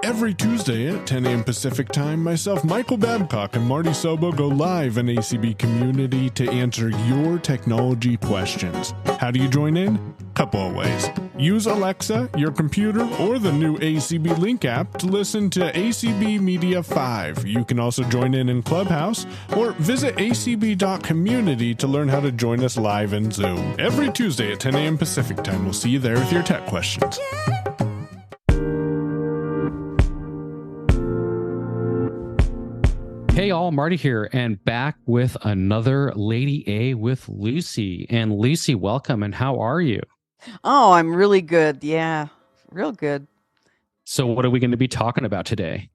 Every Tuesday at 10 a.m. Pacific Time, myself, Michael Babcock, and Marty Sobo go live in ACB Community to answer your technology questions. How do you join in? Couple of ways. Use Alexa, your computer, or the new ACB Link app to listen to ACB Media 5. You can also join in Clubhouse, or visit acb.community to learn how to join us live in Zoom. Every Tuesday at 10 a.m. Pacific Time. We'll see you there with your tech questions. Hey all, Marty here, and back with another Lady A with Lucy. And Lucy, welcome, and how are you? Oh, I'm really good. Yeah, real good. So what are we going to be talking about today?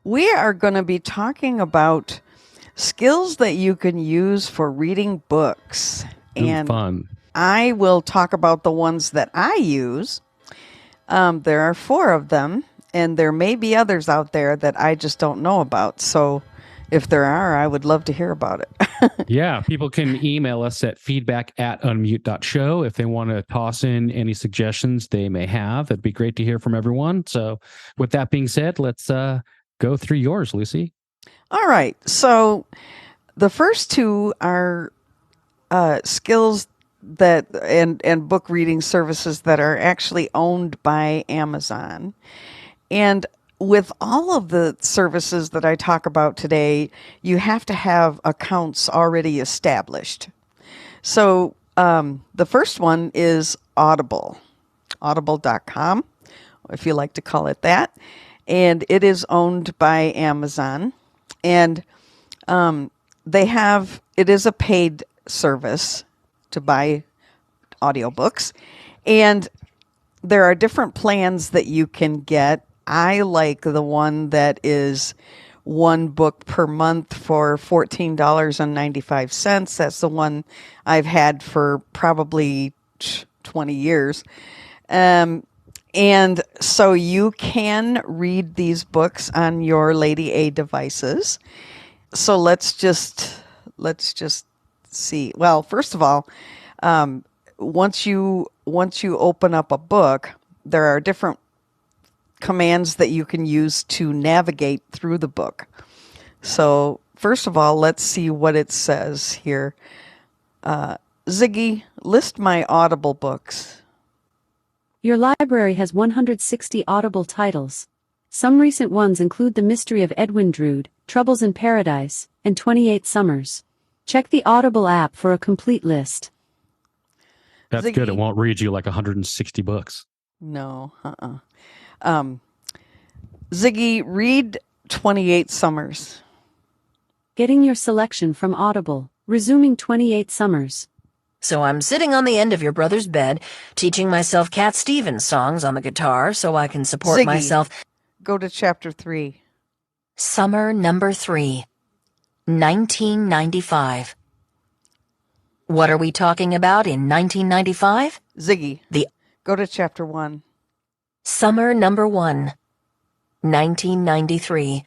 We are going to be talking about skills that you can use for reading books. And fun. I will talk about the ones that I use. There are 4 of them, and there may be others out there that I just don't know about. So if there are, I would love to hear about it. Yeah, people can email us at feedback@unmute.show if they want to toss in any suggestions they may have. It'd be great to hear from everyone. So with that being said, let's go through yours, Lucy. All right. So the first 2 are skills that and book reading services that are actually owned by Amazon. And with all of the services that I talk about today, you have to have accounts already established. So the first one is Audible, audible.com, if you like to call it that. And it is owned by Amazon. And it is a paid service to buy audiobooks. And there are different plans that you can get. I like the one that is 1 book per month for $14.95. That's the one I've had for probably 20 years. And so you can read these books on your Lady A devices. So let's just see. Well, first of all, once you open up a book, there are different commands that you can use to navigate through the book. So first of all, let's see what it says here. Ziggy, list my Audible books. Your library has 160 Audible titles. Some recent ones include The Mystery of Edwin Drood, Troubles in Paradise, and 28 Summers. Check the Audible app for a complete list. That's Ziggy, good. It won't read you like 160 books. No, Ziggy, read 28 Summers. Getting your selection from Audible. Resuming 28 Summers. So I'm sitting on the end of your brother's bed, teaching myself Cat Stevens songs on the guitar so I can support Ziggy, myself. Go to chapter 3. Summer number 3, 1995. What are we talking about in 1995? Ziggy, go to chapter 1. Summer number 1, 1993.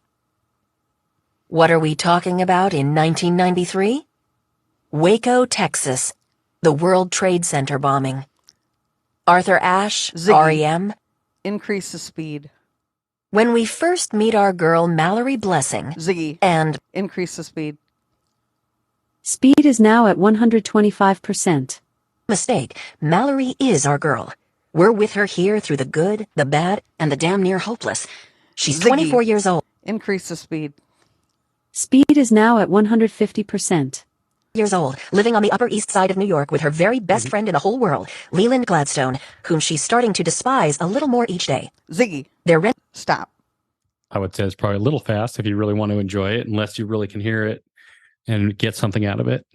What are we talking about in 1993? Waco, Texas, the World Trade Center bombing. Arthur Ashe, Ziggy, REM. Increase the speed. When we first meet our girl Mallory Blessing. Ziggy, and increase the speed. Speed is now at 125%. Mistake, Mallory is our girl. We're with her here through the good, the bad, and the damn near hopeless. She's Ziggy, 24 years old. Increase the speed. Speed is now at 150%. Years old, living on the Upper East Side of New York with her very best friend in the whole world, Leland Gladstone, whom she's starting to despise a little more each day. Ziggy, stop. I would say it's probably a little fast if you really want to enjoy it, unless you really can hear it and get something out of it.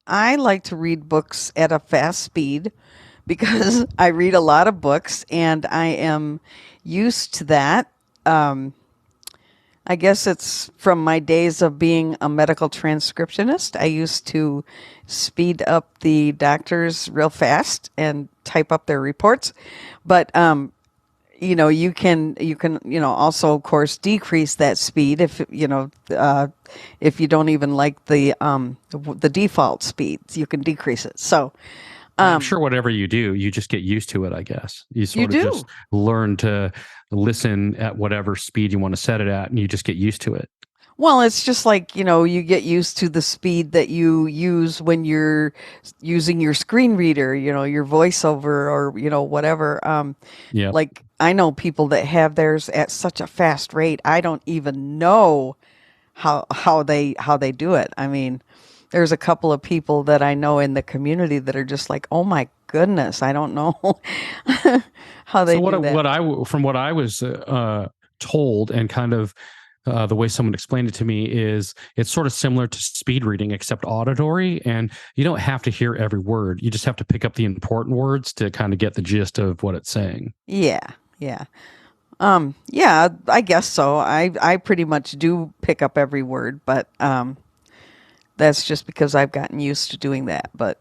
I like to read books at a fast speed because I read a lot of books and I am used to that. I guess it's from my days of being a medical transcriptionist. I used to speed up the doctors real fast and type up their reports. But, you can also, of course, decrease that speed if you don't even like the default speed, you can decrease it. So I'm sure whatever you do, you just get used to it, I guess. You sort of just learn to listen at whatever speed you want to set it at, and you just get used to it. Well, it's just like, you get used to the speed that you use when you're using your screen reader, your voiceover or, whatever. Yeah. Like I know people that have theirs at such a fast rate. I don't even know how they do it. I mean, there's a couple of people that I know in the community that are just like, oh my goodness, I don't know how they do that. From what I was told, and kind of the way someone explained it to me, is it's sort of similar to speed reading except auditory, and you don't have to hear every word. You just have to pick up the important words to kind of get the gist of what it's saying. Yeah. Yeah, I guess so. I pretty much do pick up every word, but that's just because I've gotten used to doing that. But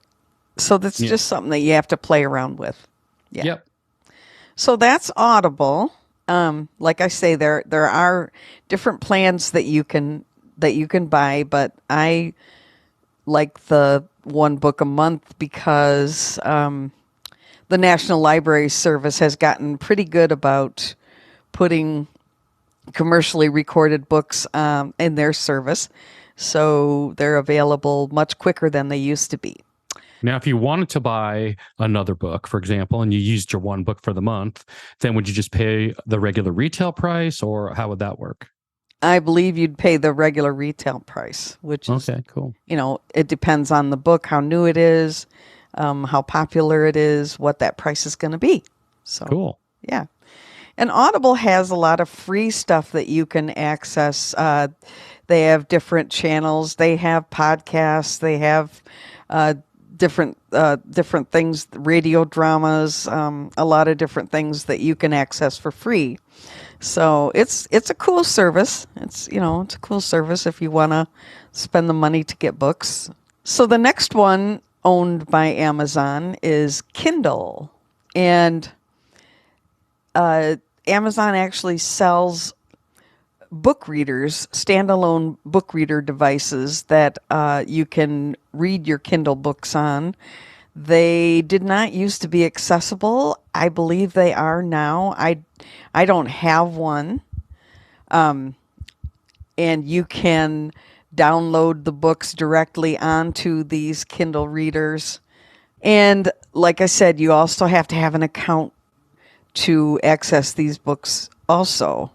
so that's just something that you have to play around with. Yeah. Yep. So that's Audible. Like I say, there are different plans that you can buy, but I like the one book a month because the National Library Service has gotten pretty good about putting commercially recorded books in their service. So they're available much quicker than they used to be. Now, if you wanted to buy another book, for example, and you used your one book for the month, then would you just pay the regular retail price, or how would that work? I believe you'd pay the regular retail price, which is, okay, cool. It depends on the book, how new it is, how popular it is, what that price is going to be. So cool. Yeah. And Audible has a lot of free stuff that you can access. They have different channels. They have podcasts. They have different things, radio dramas, a lot of different things that you can access for free. So it's a cool service. It's a cool service if you want to spend the money to get books. So the next one owned by Amazon is Kindle, and Amazon actually sells book readers, standalone book reader devices that you can read your Kindle books on. They did not used to be accessible. I believe they are now. I don't have one. And you can download the books directly onto these Kindle readers. And like I said, you also have to have an account to access these books also.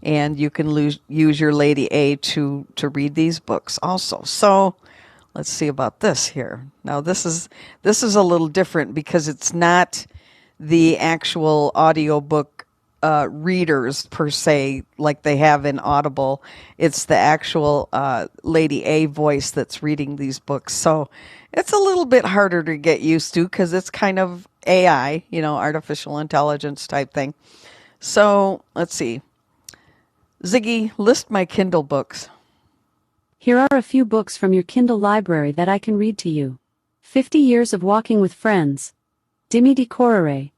And you can use your Lady A to read these books also. So let's see about this here. Now this is a little different because it's not the actual audiobook readers per se like they have in Audible. It's the actual Lady A voice that's reading these books. So it's a little bit harder to get used to because it's kind of AI, artificial intelligence type thing. So let's see. Ziggy, list my Kindle books. Here are a few books from your Kindle library that I can read to you. 50 Years of Walking with Friends, Dimmi di Correre,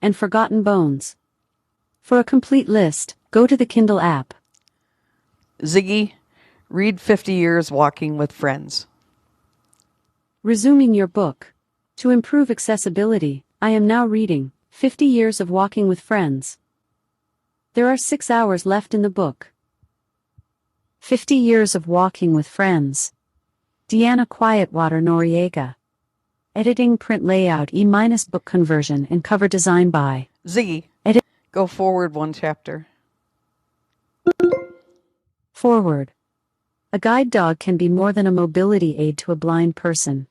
and Forgotten Bones. For a complete list, go to the Kindle app. Ziggy, read 50 Years Walking with Friends. Resuming your book. To improve accessibility, I am now reading 50 Years of Walking with Friends. There are 6 hours left in the book. 50 Years of Walking with Friends. Deanna Quietwater Noriega. Editing, print layout, book conversion, and cover design by Ziggy. Go forward one chapter. Forward. A guide dog can be more than a mobility aid to a blind person.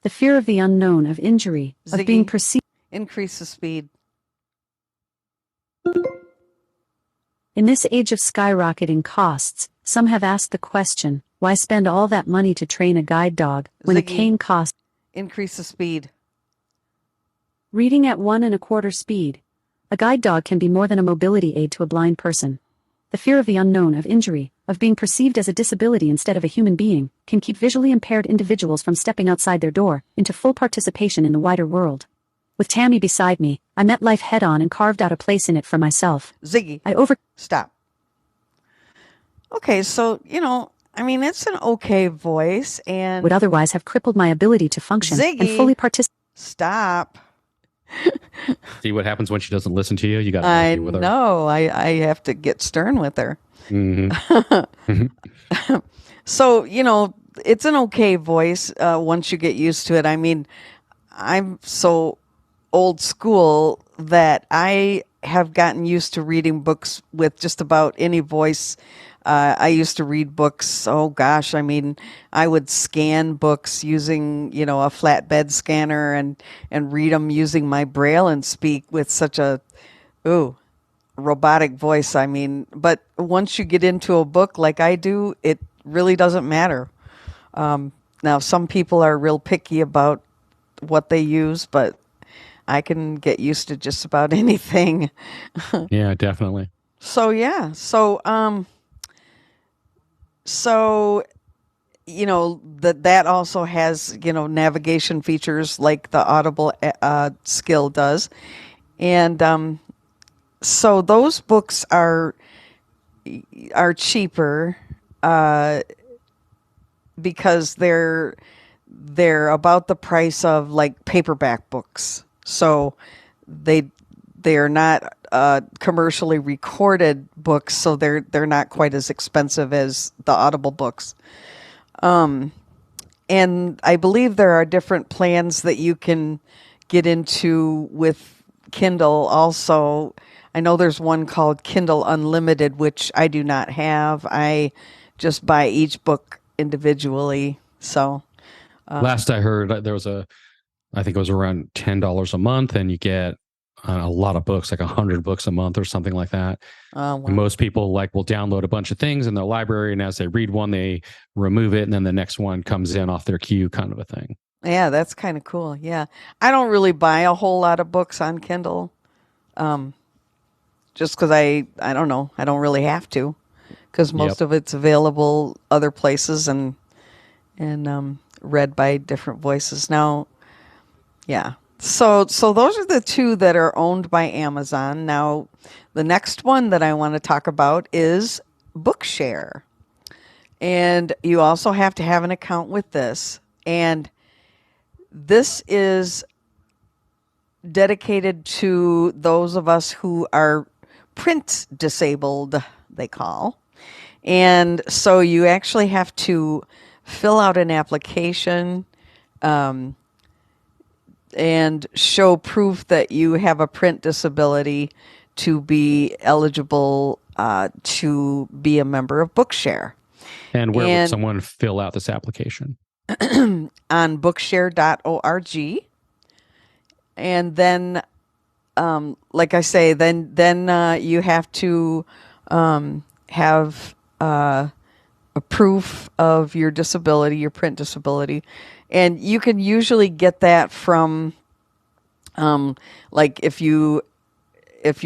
The fear of the unknown, of injury, Ziggy, of being perceived. Increase the speed. In this age of skyrocketing costs, some have asked the question, why spend all that money to train a guide dog when Ziggy, a cane costs? Increase the speed. Reading at 1 1/4 speed. A guide dog can be more than a mobility aid to a blind person. The fear of the unknown, of injury, of being perceived as a disability instead of a human being, can keep visually impaired individuals from stepping outside their door into full participation in the wider world. With Tammy beside me, I met life head-on and carved out a place in it for myself. Ziggy, stop. Okay, so, it's an okay voice and would otherwise have crippled my ability to function Ziggy, and fully participate. Stop. See what happens when she doesn't listen to you? You got to I argue with her. know. I have to get stern with her. Mm-hmm. So, it's an okay voice once you get used to it. I mean, I'm so old school that I have gotten used to reading books with just about any voice. I used to read books. Oh gosh, I mean, I would scan books using, a flatbed scanner and read them using my braille and speak with such a robotic voice. I mean, but once you get into a book like I do, it really doesn't matter. Now, some people are real picky about what they use, but I can get used to just about anything. Yeah, definitely. So yeah, so that also has navigation features like the Audible skill does, and so those books are cheaper because they're about the price of like paperback books. So they're not commercially recorded books, so they're not quite as expensive as the Audible books. And I believe there are different plans that you can get into with Kindle also. I know there's one called Kindle Unlimited, which I do not have. I just buy each book individually. So Last I heard, there was I think it was around $10 a month, and you get a lot of books, like 100 books a month or something like that. wow. And most people will download a bunch of things in their library, and as they read one, they remove it, and then the next one comes in off their queue, kind of a thing. Yeah, that's kind of cool. Yeah, I don't really buy a whole lot of books on Kindle, just because I don't know, I don't really have to, because most of it's available other places and read by different voices now. Yeah. So those are the two that are owned by Amazon. Now, the next one that I want to talk about is Bookshare. And you also have to have an account with this. And this is dedicated to those of us who are print disabled, they call. And so you actually have to fill out an application and show proof that you have a print disability to be eligible to be a member of Bookshare. And where would someone fill out this application? On bookshare.org. And then, like I say, then you have to have a proof of your disability, your print disability. And you can usually get that from, like if you're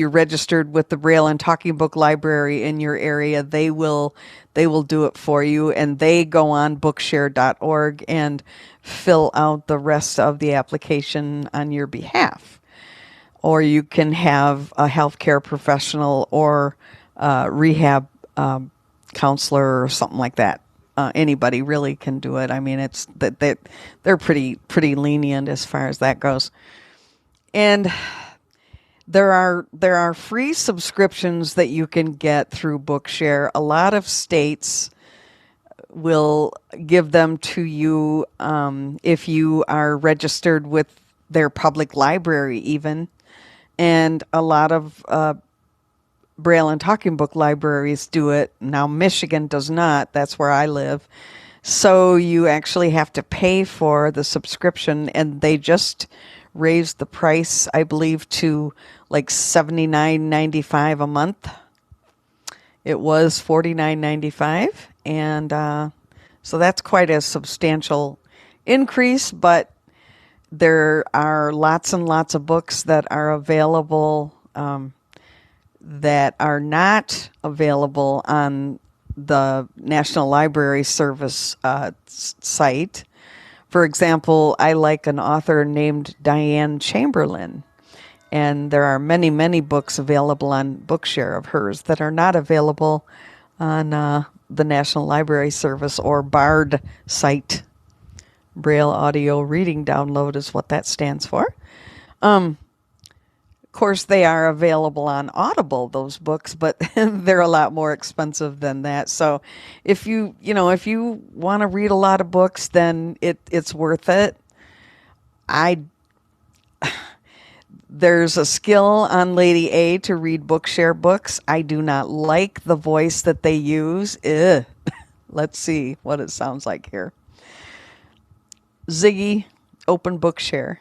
registered with the Braille and Talking Book Library in your area, they will do it for you, and they go on bookshare.org and fill out the rest of the application on your behalf. Or you can have a healthcare professional or rehab counselor or something like that. Anybody really can do it. I mean, it's that they're pretty lenient as far as that goes. And there are free subscriptions that you can get through Bookshare. A lot of states will give them to you if you are registered with their public library even. And a lot of Braille and Talking Book libraries do it. Now, Michigan does not. That's where I live. So you actually have to pay for the subscription, and they just raised the price, I believe, to like $79.95 a month. It was $49.95, and so that's quite a substantial increase, but there are lots and lots of books that are available that are not available on the National Library Service site. For example, I like an author named Diane Chamberlain, and there are many, many books available on Bookshare of hers that are not available on the National Library Service or BARD site. Braille audio reading download is what that stands for. Of course, they are available on Audible, those books, but they're a lot more expensive than that. So if you want to read a lot of books, then it's worth it. There's a skill on Lady A to read Bookshare books. I do not like the voice that they use. Ugh. Let's see what it sounds like here. Ziggy, open Bookshare.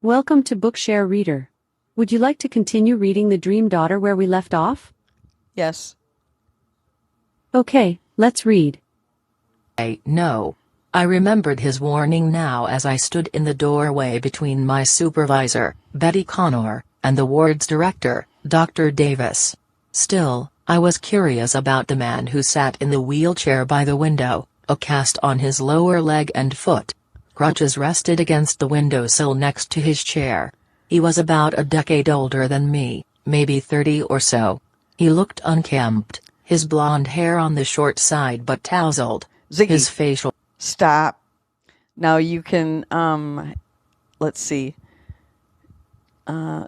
Welcome to Bookshare Reader. Would you like to continue reading The Dream Daughter where we left off? Yes. Okay, let's read. No. I remembered his warning now as I stood in the doorway between my supervisor, Betty Connor, and the ward's director, Dr. Davis. Still, I was curious about the man who sat in the wheelchair by the window, a cast on his lower leg and foot. Crutches rested against the windowsill next to his chair. He was about a decade older than me, maybe 30 or so. He looked unkempt, his blonde hair on the short side but tousled. Ziggy. His facial... Stop. Now you can, let's see. Now,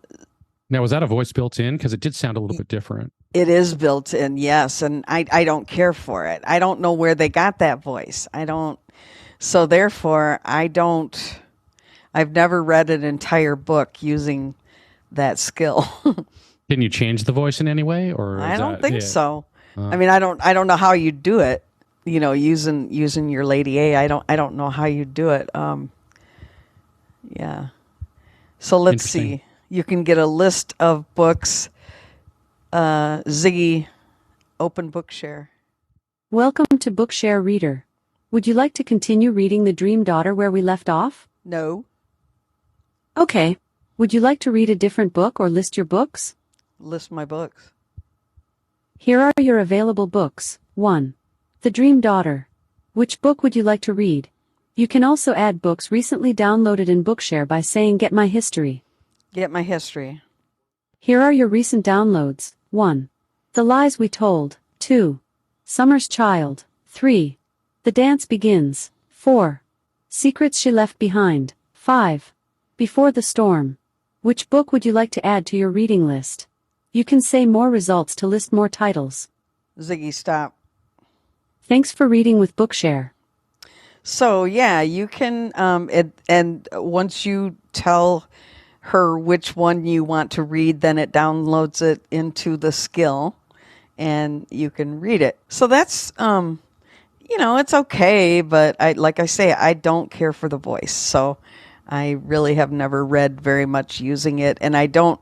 was that a voice built in? Because it did sound a little bit different. It is built in, yes, and I don't care for it. I don't know where they got that voice. So therefore, I've never read an entire book using that skill. Can you change the voice in any way? Or I don't think so. I mean, I don't know how you do it. Using your Lady A, I don't know how you do it. Yeah. So let's see. You can get a list of books. Ziggy, open Bookshare. Welcome to Bookshare Reader. Would you like to continue reading The Dream Daughter where we left off? No. Okay. Would you like to read a different book or list your books? List my books. Here are your available books. 1. The Dream Daughter. Which book would you like to read? You can also add books recently downloaded in Bookshare by saying Get My History. Get My History. Here are your recent downloads. 1. The Lies We Told. 2. Summer's Child. 3. The Dance Begins. 4. Secrets She Left Behind. 5. Before the Storm. Which book would you like to add to your reading list? You can say more results to list more titles. Ziggy, stop. Thanks for reading with Bookshare. So yeah, you can, and once you tell her which one you want to read, then it downloads it into the skill, and you can read it. So that's, it's okay, but like I say, I don't care for the voice, so I really have never read very much using it, and I don't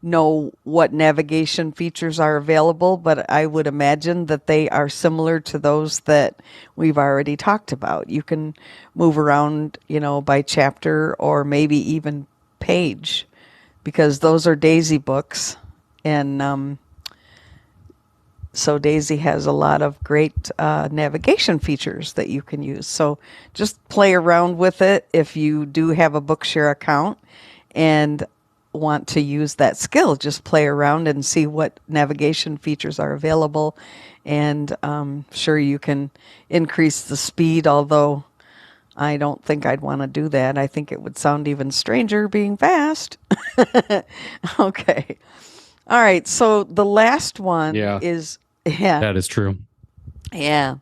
know what navigation features are available, but I would imagine that they are similar to those that we've already talked about. You can move around, by chapter or maybe even page, because those are Daisy books, and so Daisy has a lot of great navigation features that you can use. So just play around with it if you do have a Bookshare account and want to use that skill. Just play around and see what navigation features are available, and sure, you can increase the speed, although I don't think I'd want to do that. I think it would sound even stranger being fast. Okay. All right, so the last one is... Yeah. That is true. Yeah.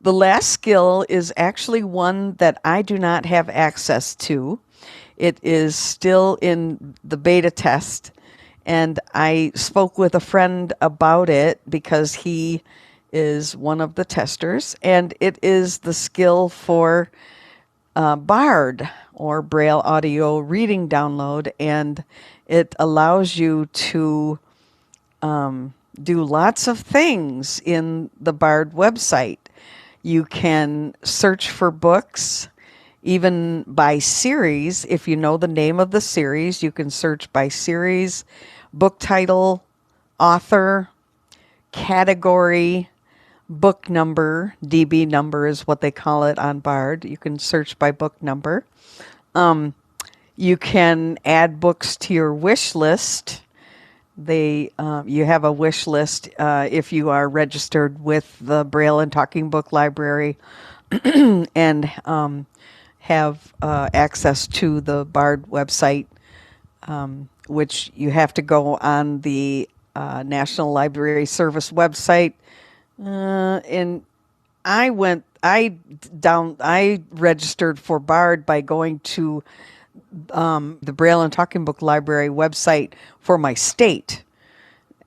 The last skill is actually one that I do not have access to. It is still in the beta test, and I spoke with a friend about it because he is one of the testers, and it is the skill for Bard, or Braille audio reading download, and it allows you to do lots of things in the Bard website. You can search for books, even by series. If you know the name of the series, you can search by series, book title, author, category, book number. DB number is what they call it on Bard. You can search by book number. You can add books to your wish list. You have a wish list if you are registered with the Braille and Talking Book Library and have access to the Bard website, which you have to go on the National Library Service website. And I registered for Bard by going to the Braille and Talking Book Library website for my state.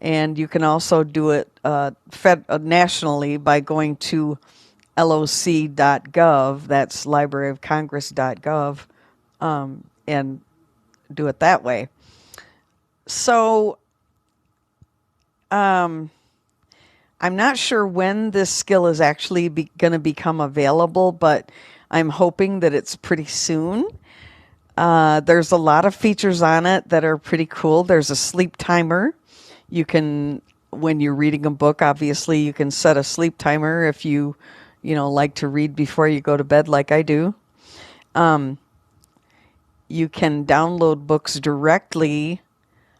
And you can also do it nationally by going to loc.gov, that's libraryofcongress.gov, and do it that way. So I'm not sure when this skill is actually going to become available, but I'm hoping that it's pretty soon. There's a lot of features on it that are pretty cool. There's a sleep timer. You can, when you're reading a book, obviously you can set a sleep timer if you like to read before you go to bed like I do. You can download books directly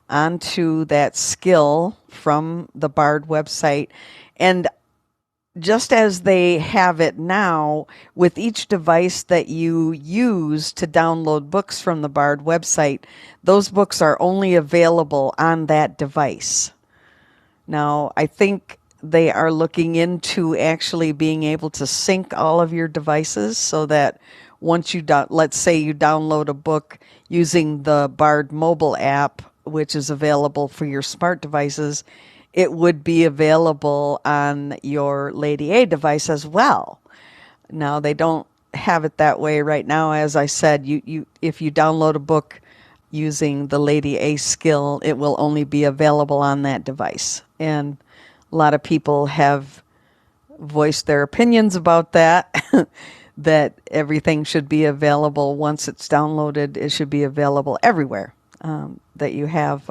onto that skill from the Bard website. And just as they have it now, with each device that you use to download books from the Bard website, those books are only available on that device. Now, I think they are looking into actually being able to sync all of your devices so that once let's say you download a book using the Bard mobile app, which is available for your smart devices, it would be available on your Lady A device as well. Now, they don't have it that way right now. As I said, if you download a book using the Lady A skill, it will only be available on that device. And a lot of people have voiced their opinions about that, that everything should be available once it's downloaded. It should be available everywhere that you have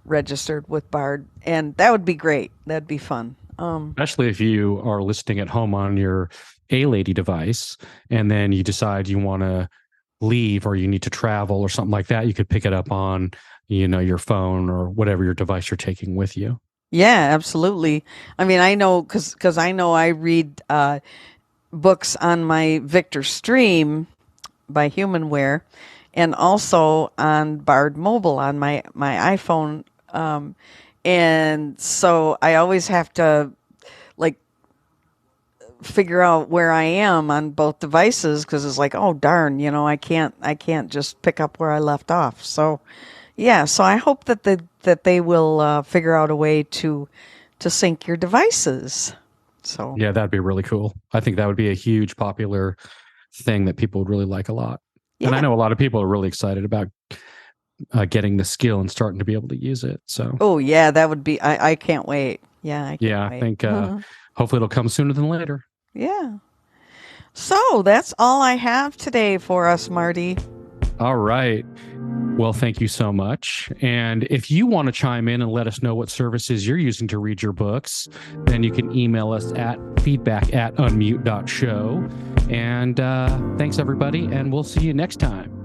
registered with Bard. And that would be great. That'd be fun. Especially if you are listening at home on your A-Lady device, and then you decide you want to leave or you need to travel or something like that, you could pick it up on, your phone or whatever your device you're taking with you. Yeah, absolutely. I mean, I know because I know I read books on my Victor Stream by Humanware, and also on Bard Mobile on my iPhone. And so I always have to figure out where I am on both devices, because it's like, oh darn, I can't just pick up where I left off. So yeah, so I hope that they will figure out a way to sync your devices. So yeah, that'd be really cool. I think that would be a huge popular thing that people would really like a lot. Yeah. And I know a lot of people are really excited about getting the skill and starting to be able to use it. So oh yeah, that would be. I can't wait. Yeah, I can't wait. I think hopefully it'll come sooner than later. Yeah. So that's all I have today for us, Marty. All right. Well, thank you so much. And if you want to chime in and let us know what services you're using to read your books, then you can email us at feedback@unmute.show. And thanks, everybody. And we'll see you next time.